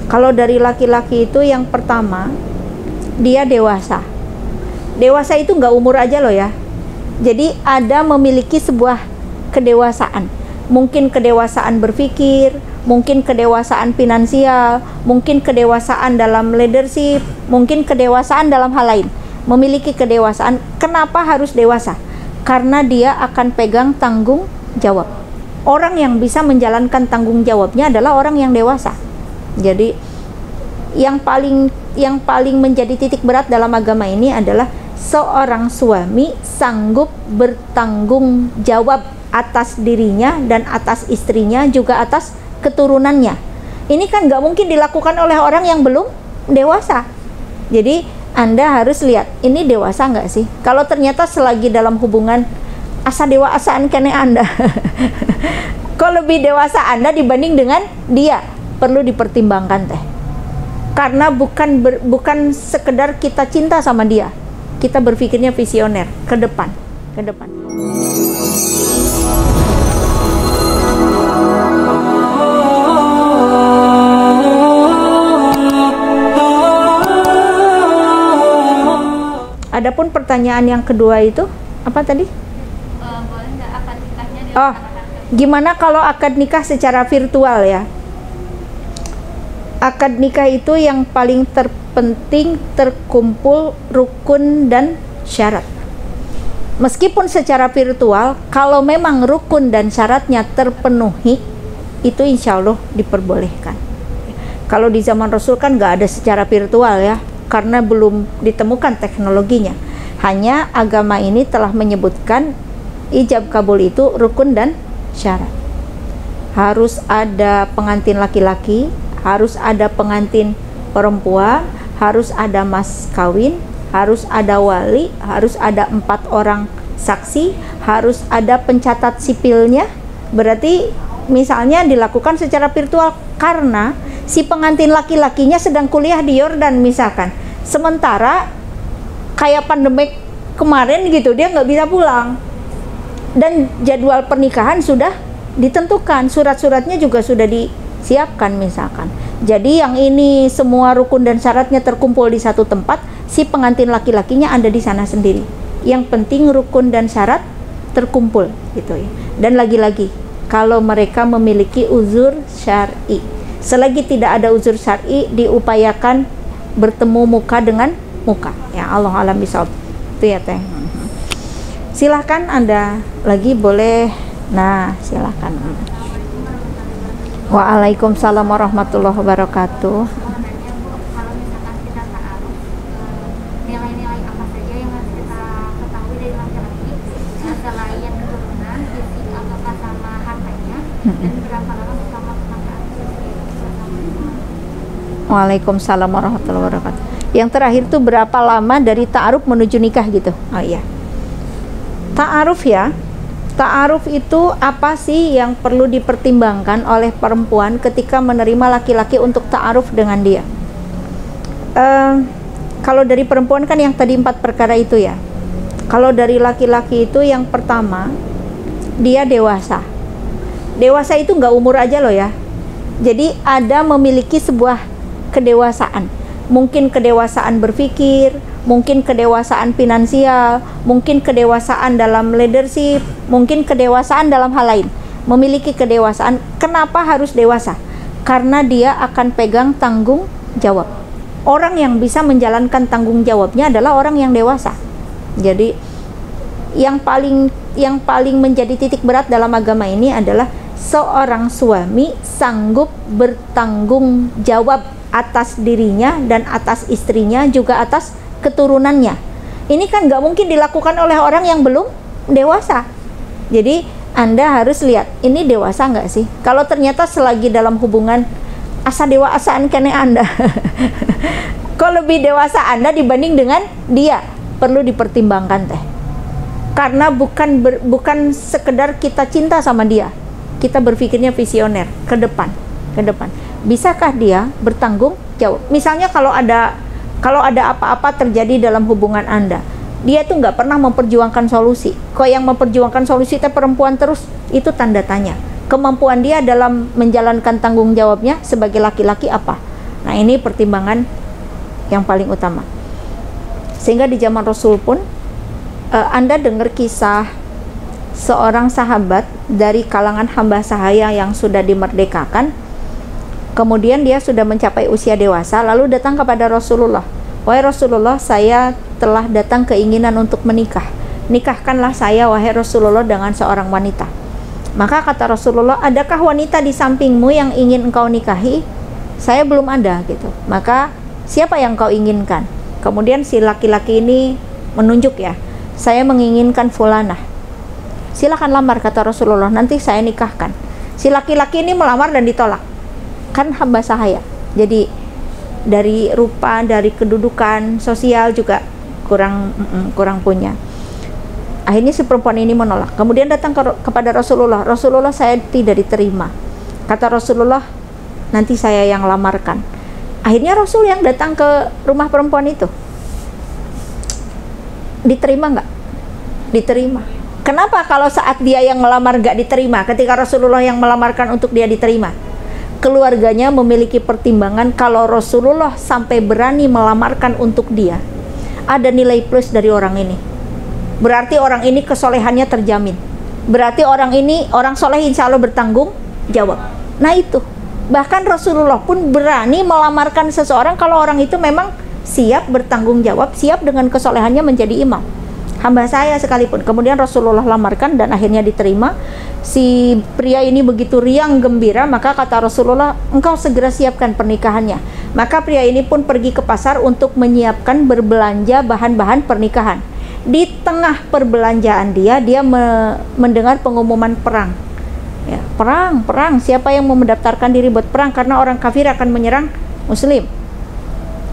Kalau dari laki-laki itu yang pertama, dia dewasa. Dewasa itu nggak umur aja loh ya. Jadi ada memiliki sebuah kedewasaan. Mungkin kedewasaan berpikir, mungkin kedewasaan finansial, mungkin kedewasaan dalam leadership, mungkin kedewasaan dalam hal lain. Memiliki kedewasaan. Kenapa harus dewasa? Karena dia akan pegang tanggung jawab. Orang yang bisa menjalankan tanggung jawabnya adalah orang yang dewasa. Jadi yang paling menjadi titik berat dalam agama ini adalah seorang suami sanggup bertanggung jawab atas dirinya dan atas istrinya, juga atas keturunannya. Ini kan nggak mungkin dilakukan oleh orang yang belum dewasa. Jadi Anda harus lihat, ini dewasa nggak sih? Kalau ternyata selagi dalam hubungan asa dewasaan kene Anda kok lebih dewasa Anda dibanding dengan dia, perlu dipertimbangkan teh. Karena bukan sekedar kita cinta sama dia, kita berpikirnya visioner ke depan. Adapun pertanyaan yang kedua itu apa tadi? Boleh nggak akad nikahnya Gimana kalau akad nikah secara virtual ya? Akad nikah itu yang paling terpenting terkumpul rukun dan syarat. Meskipun secara virtual, kalau memang rukun dan syaratnya terpenuhi, itu insya Allah diperbolehkan. Kalau di zaman Rasul kan nggak ada secara virtual ya, karena belum ditemukan teknologinya. Hanya agama ini telah menyebutkan ijab kabul itu rukun dan syarat. Harus ada pengantin laki-laki, harus ada pengantin perempuan, harus ada mas kawin, harus ada wali, harus ada 4 orang saksi, harus ada pencatat sipilnya. Berarti misalnya dilakukan secara virtual karena si pengantin laki-lakinya sedang kuliah di Yordan misalkan, sementara kayak pandemik kemarin gitu, dia nggak bisa pulang, dan jadwal pernikahan sudah ditentukan, surat-suratnya juga sudah disiapkan misalkan. Jadi yang ini semua rukun dan syaratnya terkumpul di satu tempat, si pengantin laki-lakinya ada di sana sendiri. Yang penting rukun dan syarat terkumpul gitu ya. Dan lagi-lagi, kalau mereka memiliki uzur syar'i, selagi tidak ada uzur syar'i, diupayakan bertemu muka dengan muka. Ya Allah alam bisawab. Itu ya teh. Silahkan Anda lagi boleh. Nah silahkan. Waalaikumsalam warahmatullahi wabarakatuh. Kalau misalkan kita ta'aruf, nilai-nilai apa saja yang harus kita ketahui dari laki-laki selain keturunan, fisik, apakah sama hartanya, dan berapa lama kita melakukan ta'aruf? Waalaikumsalam warahmatullahi wabarakatuh. Yang terakhir tuh berapa lama dari ta'aruf menuju nikah gitu? Oh iya. Ta'aruf ya. Ta'aruf itu apa sih yang perlu dipertimbangkan oleh perempuan ketika menerima laki-laki untuk ta'aruf dengan dia? Kalau dari perempuan kan yang tadi 4 perkara itu ya. Kalau dari laki-laki itu yang pertama, dia dewasa. Dewasa itu nggak umur aja loh ya. Jadi ada memiliki sebuah kedewasaan. Mungkin kedewasaan berpikir, mungkin kedewasaan finansial, mungkin kedewasaan dalam leadership, mungkin kedewasaan dalam hal lain. Memiliki kedewasaan. Kenapa harus dewasa? Karena dia akan pegang tanggung jawab. Orang yang bisa menjalankan tanggung jawabnya adalah orang yang dewasa. Jadi yang paling menjadi titik berat dalam agama ini adalah seorang suami sanggup bertanggung jawab atas dirinya dan atas istrinya, juga atas keturunannya. Ini kan nggak mungkin dilakukan oleh orang yang belum dewasa. Jadi Anda harus lihat, ini dewasa nggak sih? Kalau ternyata selagi dalam hubungan asa dewasaan kene Anda kok lebih dewasa Anda dibanding dengan dia, perlu dipertimbangkan teh. Karena bukan sekedar kita cinta sama dia, kita berpikirnya visioner ke depan. Bisakah dia bertanggung jawab? Misalnya kalau ada apa-apa terjadi dalam hubungan Anda, dia tuh nggak pernah memperjuangkan solusi. Kok yang memperjuangkan solusi itu perempuan terus, itu tanda tanya. Kemampuan dia dalam menjalankan tanggung jawabnya sebagai laki-laki apa? Nah, ini pertimbangan yang paling utama. Sehingga di zaman Rasul pun Anda dengar kisah seorang sahabat dari kalangan hamba sahaya yang sudah dimerdekakan, kemudian dia sudah mencapai usia dewasa, lalu datang kepada Rasulullah, "Wahai Rasulullah, saya telah datang keinginan untuk menikah. Nikahkanlah saya, wahai Rasulullah, dengan seorang wanita." Maka kata Rasulullah, "Adakah wanita di sampingmu yang ingin engkau nikahi?" "Saya belum ada," gitu. "Maka siapa yang kau inginkan?" Kemudian si laki-laki ini menunjuk, ya, "Saya menginginkan fulanah." "Silakan lamar," kata Rasulullah, "nanti saya nikahkan." Si laki-laki ini melamar dan ditolak. Kan hamba sahaya. Jadi dari rupa, dari kedudukan sosial juga kurang punya. Akhirnya si perempuan ini menolak. Kemudian datang kepada Rasulullah, "Rasulullah, saya tidak diterima." Kata Rasulullah, "Nanti saya yang lamarkan." Akhirnya Rasul yang datang ke rumah perempuan itu. Diterima nggak? Diterima. Kenapa kalau saat dia yang melamar nggak diterima, ketika Rasulullah yang melamarkan untuk dia diterima? Keluarganya memiliki pertimbangan kalau Rasulullah sampai berani melamarkan untuk dia, ada nilai plus dari orang ini. Berarti orang ini kesolehannya terjamin. Berarti orang ini, orang soleh insya Allah bertanggung jawab. Nah itu, bahkan Rasulullah pun berani melamarkan seseorang kalau orang itu memang siap bertanggung jawab, siap dengan kesolehannya menjadi imam. Hamba saya sekalipun. Kemudian Rasulullah lamarkan dan akhirnya diterima. Si pria ini begitu riang gembira, maka kata Rasulullah, "Engkau segera siapkan pernikahannya." Maka pria ini pun pergi ke pasar untuk menyiapkan berbelanja bahan-bahan pernikahan. Di tengah perbelanjaan dia mendengar pengumuman perang. Ya, perang, siapa yang mau mendaftarkan diri buat perang karena orang kafir akan menyerang muslim.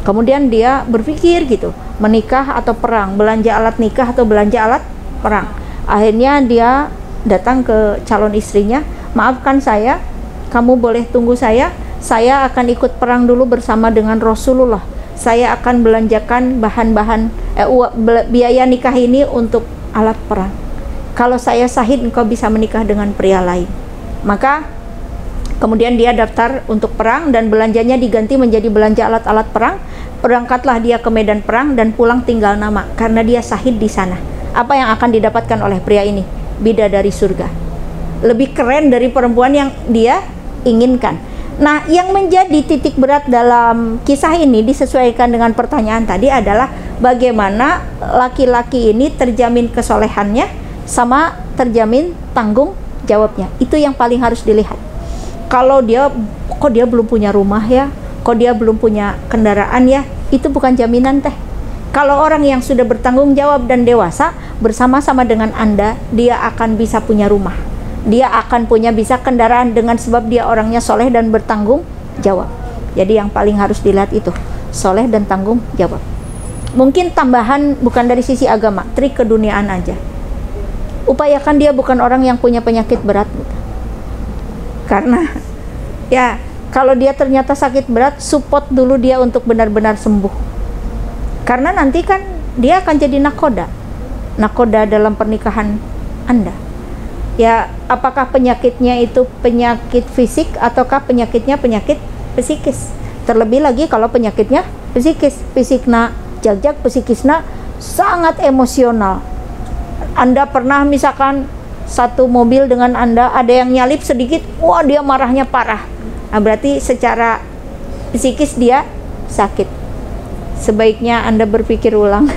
Kemudian dia berpikir gitu, menikah atau perang, belanja alat nikah atau belanja alat perang. Akhirnya dia datang ke calon istrinya, "Maafkan saya, kamu boleh tunggu saya akan ikut perang dulu bersama dengan Rasulullah. Saya akan belanjakan bahan-bahan biaya nikah ini untuk alat perang. Kalau saya sahid, engkau bisa menikah dengan pria lain." Maka kemudian dia daftar untuk perang dan belanjanya diganti menjadi belanja alat-alat perang. Berangkatlah dia ke medan perang dan pulang tinggal nama karena dia sahid di sana. Apa yang akan didapatkan oleh pria ini? Bidadari surga. Lebih keren dari perempuan yang dia inginkan. Nah, yang menjadi titik berat dalam kisah ini disesuaikan dengan pertanyaan tadi adalah bagaimana laki-laki ini terjamin kesolehannya sama terjamin tanggung jawabnya. Itu yang paling harus dilihat. Kalau kok dia belum punya rumah ya, kok dia belum punya kendaraan ya, itu bukan jaminan teh. Kalau orang yang sudah bertanggung jawab dan dewasa bersama-sama dengan Anda, dia akan bisa punya rumah, dia akan punya bisa kendaraan dengan sebab dia orangnya soleh dan bertanggung jawab. Jadi yang paling harus dilihat itu, soleh dan tanggung jawab. Mungkin tambahan bukan dari sisi agama, trik keduniaan aja. Upayakan dia bukan orang yang punya penyakit berat, karena ya kalau dia ternyata sakit berat, support dulu dia untuk benar-benar sembuh. Karena nanti kan dia akan jadi nakoda dalam pernikahan Anda. Ya, apakah penyakitnya itu penyakit fisik ataukah penyakitnya penyakit psikis? Terlebih lagi kalau penyakitnya psikis, fisikna jagjak, psikisna sangat emosional. Anda pernah misalkan satu mobil dengan Anda, ada yang nyalip sedikit, wah dia marahnya parah. Nah, berarti secara psikis dia sakit. Sebaiknya Anda berpikir ulang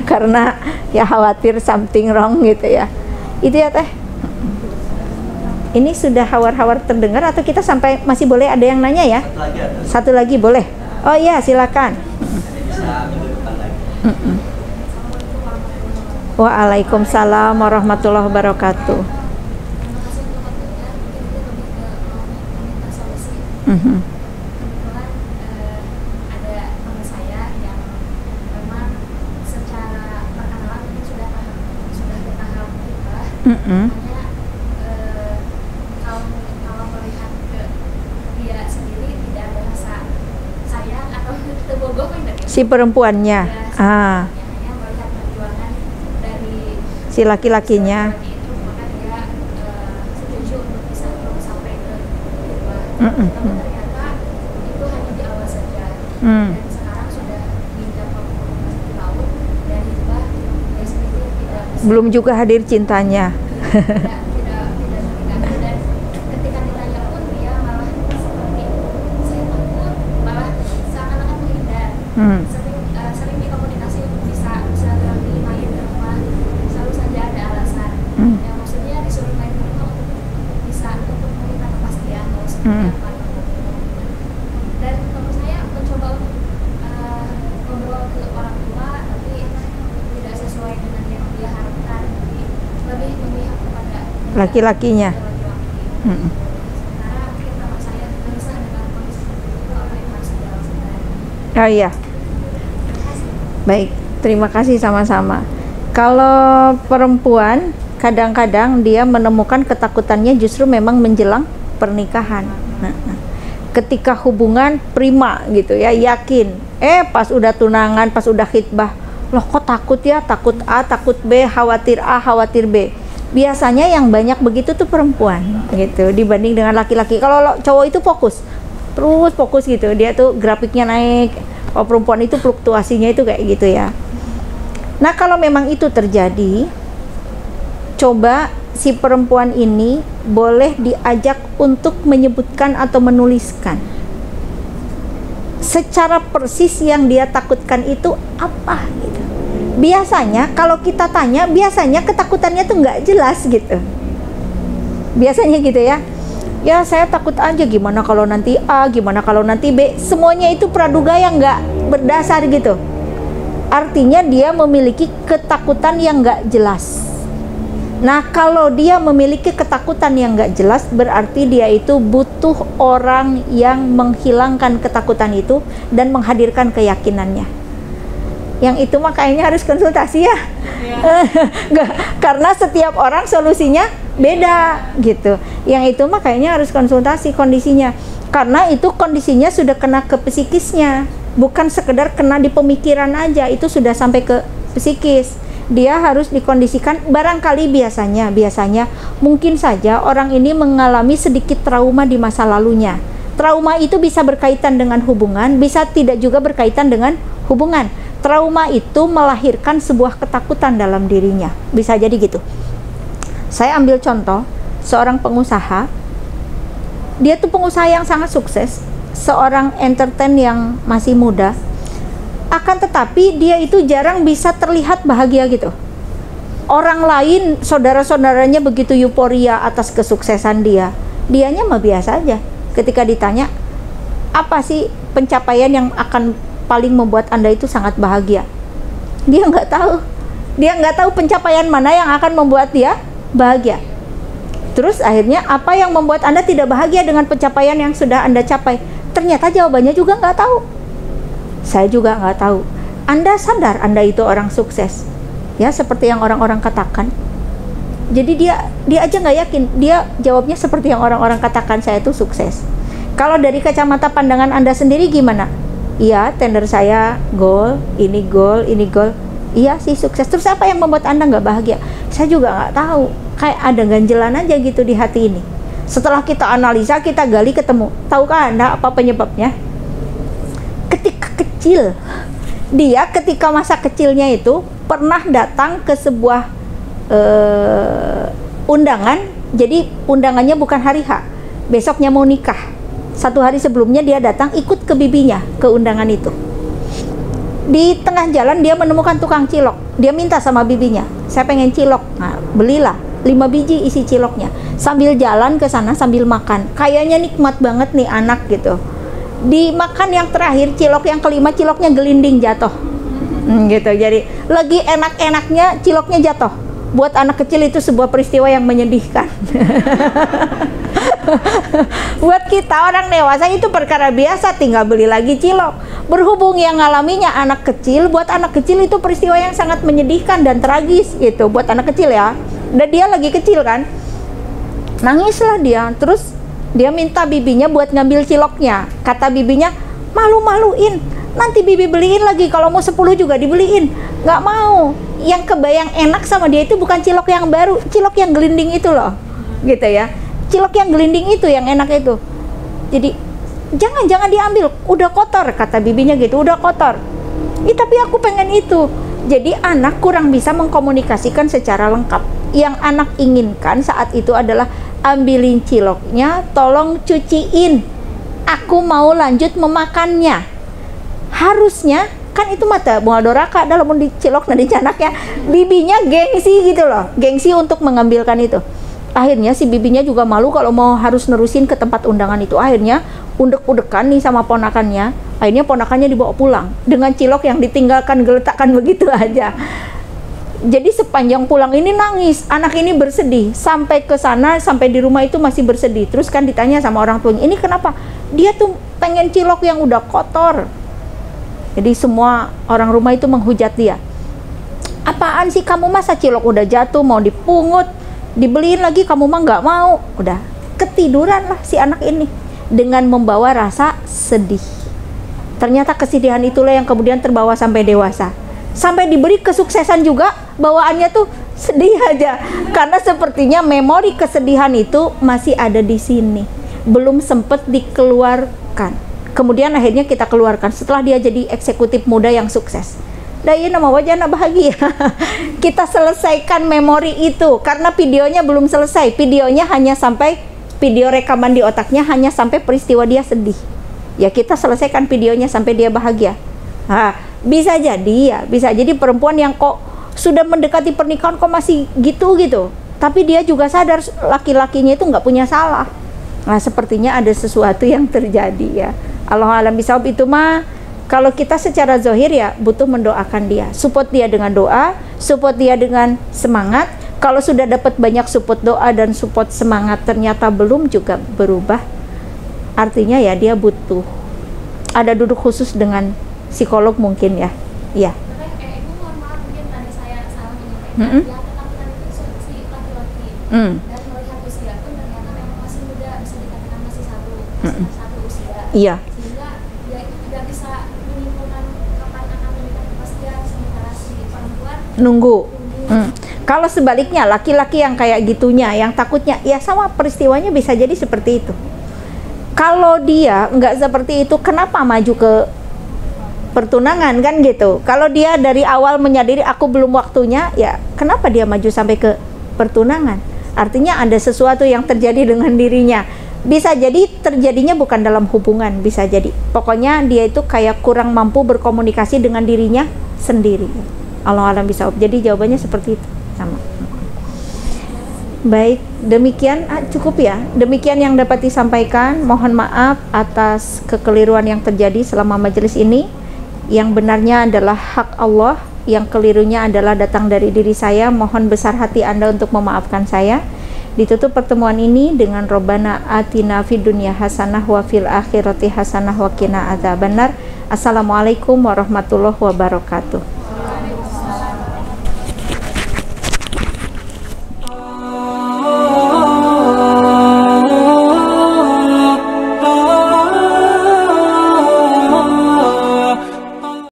karena ya khawatir something wrong gitu ya. Itu ya teh. Ini sudah hawar-hawar terdengar atau kita sampai masih boleh ada yang nanya ya? Satu lagi boleh. Oh iya, silakan. Waalaikumsalam warahmatullahi wabarakatuh. Kalau melihat ke dia sendiri tidak ada rasa sayang atau terbogoh si perempuannya, hanya melihat perjuangan dari si laki-lakinya. itu, maka dia setuju untuk bisa sampai ke namun ternyata itu hanya di awal Hmm. dan sekarang sudah pindah ke laut dan hibah dia sendiri tidak bisa, Belum juga hadir cintanya. tidak menikahi, dan ketika ditanya pun dia malah seperti saya takut, malah seakan-akan menghindar. Sering dikomunikasi untuk bisa lagi main ke rumah, selalu saja ada alasan. Yang maksudnya disuruh main ke rumah untuk bisa untuk meminta kepastian kalau seperti apa. Dan menurut saya mencoba untuk ngobrol ke orang tua tapi tidak sesuai dengan yang dia harapkan, jadi lebih memihak kepada Laki-lakinya. laki-laki. Sementara mungkin kalau saya gelisah dengan kondisi seperti itu, apa yang harus dilakukan. Oh iya. Baik, terima kasih sama-sama. Kalau perempuan, kadang-kadang dia menemukan ketakutannya justru memang menjelang pernikahan. Ketika hubungan prima gitu ya, yakin. Pas udah tunangan, pas udah khitbah, loh kok takut ya, takut A, takut B, khawatir A, khawatir B. Biasanya yang banyak begitu tuh perempuan gitu dibanding dengan laki-laki. Kalau cowok itu fokus, terus fokus gitu, dia tuh grafiknya naik. Kalau perempuan itu fluktuasinya itu kayak gitu ya. Nah kalau memang itu terjadi, coba si perempuan ini boleh diajak untuk menyebutkan atau menuliskan secara persis yang dia takutkan itu apa gitu. Biasanya kalau kita tanya, biasanya ketakutannya tuh nggak jelas gitu. Biasanya gitu ya. Ya saya takut aja, gimana kalau nanti A, gimana kalau nanti B. Semuanya itu praduga yang nggak berdasar gitu. Artinya dia memiliki ketakutan yang nggak jelas. Nah kalau dia memiliki ketakutan yang nggak jelas, berarti dia itu butuh orang yang menghilangkan ketakutan itu dan menghadirkan keyakinannya. Yang itu mah kayaknya harus konsultasi ya. Karena setiap orang solusinya beda gitu. Yang itu mah kayaknya harus konsultasi kondisinya. Karena itu kondisinya sudah kena ke psikisnya, bukan sekedar kena di pemikiran aja, itu sudah sampai ke psikis. Dia harus dikondisikan. Barangkali biasanya mungkin saja orang ini mengalami sedikit trauma di masa lalunya. Trauma itu bisa berkaitan dengan hubungan, bisa tidak juga berkaitan dengan hubungan. Trauma itu melahirkan sebuah ketakutan dalam dirinya, bisa jadi gitu. Saya ambil contoh seorang pengusaha. Dia tuh pengusaha yang sangat sukses, seorang entertain yang masih muda. Akan tetapi dia itu jarang bisa terlihat bahagia gitu. Orang lain, saudara-saudaranya begitu euforia atas kesuksesan dia. Dianya mah biasa aja. Ketika ditanya, apa sih pencapaian yang akan paling membuat Anda itu sangat bahagia? Dia nggak tahu. Dia nggak tahu pencapaian mana yang akan membuat dia bahagia. Terus akhirnya apa yang membuat Anda tidak bahagia dengan pencapaian yang sudah Anda capai? Ternyata jawabannya juga nggak tahu. Saya juga nggak tahu. Anda sadar Anda itu orang sukses, ya seperti yang orang-orang katakan. Jadi dia aja nggak yakin. Dia jawabnya seperti yang orang-orang katakan, saya itu sukses. Kalau dari kacamata pandangan Anda sendiri gimana? Iya, tender saya goal, ini goal, ini goal. Iya sih sukses. Terus apa yang membuat Anda nggak bahagia? Saya juga nggak tahu. Kayak ada ganjelan aja gitu di hati ini. Setelah kita analisa, kita gali, ketemu. Tahukah Anda apa penyebabnya? Ketika kecil, dia ketika masa kecilnya itu pernah datang ke sebuah undangan. Jadi undangannya bukan hari H, besoknya mau nikah. Satu hari sebelumnya dia datang ikut ke bibinya ke undangan itu. Di tengah jalan dia menemukan tukang cilok. Dia minta sama bibinya, saya pengen cilok. Nah, belilah 5 biji isi ciloknya. Sambil jalan ke sana sambil makan. Kayaknya nikmat banget nih anak gitu. Dimakan yang terakhir, cilok yang kelima, ciloknya gelinding jatuh. Gitu. Jadi lagi enak-enaknya ciloknya jatuh. Buat anak kecil itu sebuah peristiwa yang menyedihkan. Buat kita orang dewasa itu perkara biasa, tinggal beli lagi cilok. Berhubung yang ngalaminya anak kecil, buat anak kecil itu peristiwa yang sangat menyedihkan dan tragis gitu. Buat anak kecil ya. Dan dia lagi kecil kan. Nangislah dia. Terus dia minta bibinya buat ngambil ciloknya. Kata bibinya, malu-maluin. Nanti bibi beliin lagi, kalau mau 10 juga dibeliin. Nggak mau. Yang kebayang enak sama dia itu bukan cilok yang baru, cilok yang gelinding itu loh. Gitu ya. Cilok yang gelinding itu yang enak itu. Jadi jangan diambil, udah kotor, kata bibinya gitu, udah kotor. Tapi aku pengen itu. Jadi anak kurang bisa mengkomunikasikan secara lengkap. Yang anak inginkan saat itu adalah ambilin ciloknya, tolong cuciin, aku mau lanjut memakannya. Harusnya kan itu mata bunga doraka dalam dicilok nanti anaknya, bibinya gengsi gitu loh, gengsi untuk mengambilkan itu. Akhirnya si bibinya juga malu kalau mau harus nerusin ke tempat undangan itu. Akhirnya undek-undekan nih sama ponakannya. Akhirnya ponakannya dibawa pulang dengan cilok yang ditinggalkan geletakkan begitu aja. Jadi sepanjang pulang ini nangis, anak ini bersedih. Sampai ke sana, sampai di rumah itu masih bersedih. Terus kan ditanya sama orang tuanya, ini kenapa? Dia tuh pengen cilok yang udah kotor. Jadi semua orang rumah itu menghujat dia. Apaan sih kamu, masa cilok udah jatuh mau dipungut, dibeliin lagi kamu mah nggak mau. Udah ketiduran lah si anak ini dengan membawa rasa sedih. Ternyata kesedihan itulah yang kemudian terbawa sampai dewasa. Sampai diberi kesuksesan juga, bawaannya tuh sedih aja. Karena sepertinya memori kesedihan itu masih ada di sini, belum sempat dikeluarkan. Kemudian akhirnya kita keluarkan setelah dia jadi eksekutif muda yang sukses. Daya nama wajahnya bahagia. Kita selesaikan memori itu karena videonya belum selesai. Videonya hanya sampai video rekaman di otaknya hanya sampai peristiwa dia sedih. Ya kita selesaikan videonya sampai dia bahagia. Bisa jadi ya, bisa jadi perempuan yang kok sudah mendekati pernikahan kok masih gitu. Tapi dia juga sadar laki-lakinya itu nggak punya salah. Nah sepertinya ada sesuatu yang terjadi ya. Allah alam bisawab. Itu mah kalau kita secara zahir ya butuh mendoakan dia, support dia dengan doa, support dia dengan semangat. Kalau sudah dapat banyak support doa dan support semangat ternyata belum juga berubah, artinya ya dia butuh ada duduk khusus dengan psikolog mungkin ya. Iya. Ibu mohon maaf mungkin tadi saya salah menyampaikan. Yang ketakutan itu si laki-laki dan melihat usia pun ternyata memang masih muda, bisa dikatakan masih satu usia. Iya. Sehingga dia itu tidak bisa menyimpulkan kapan akan menikah, pasti dia sementara si perempuan nunggu. Kalau sebaliknya laki-laki yang kayak gitunya, yang takutnya ya sama peristiwanya bisa jadi seperti itu. Kalau dia nggak seperti itu, kenapa maju ke pertunangan kan gitu? Kalau dia dari awal menyadari aku belum waktunya, ya kenapa dia maju sampai ke pertunangan? Artinya ada sesuatu yang terjadi dengan dirinya. Bisa jadi terjadinya bukan dalam hubungan, bisa jadi pokoknya dia itu kayak kurang mampu berkomunikasi dengan dirinya sendiri. Allah alam bisawab. Jadi jawabannya seperti itu sama. Baik, demikian cukup ya. Demikian yang dapat disampaikan. Mohon maaf atas kekeliruan yang terjadi selama majelis ini. Yang benarnya adalah hak Allah, yang kelirunya adalah datang dari diri saya. Mohon besar hati Anda untuk memaafkan saya. Ditutup pertemuan ini dengan Robbana atina fid dunya hasanah wa fil akhirati hasanah wa qina adzabannar. Assalamualaikum warahmatullahi wabarakatuh.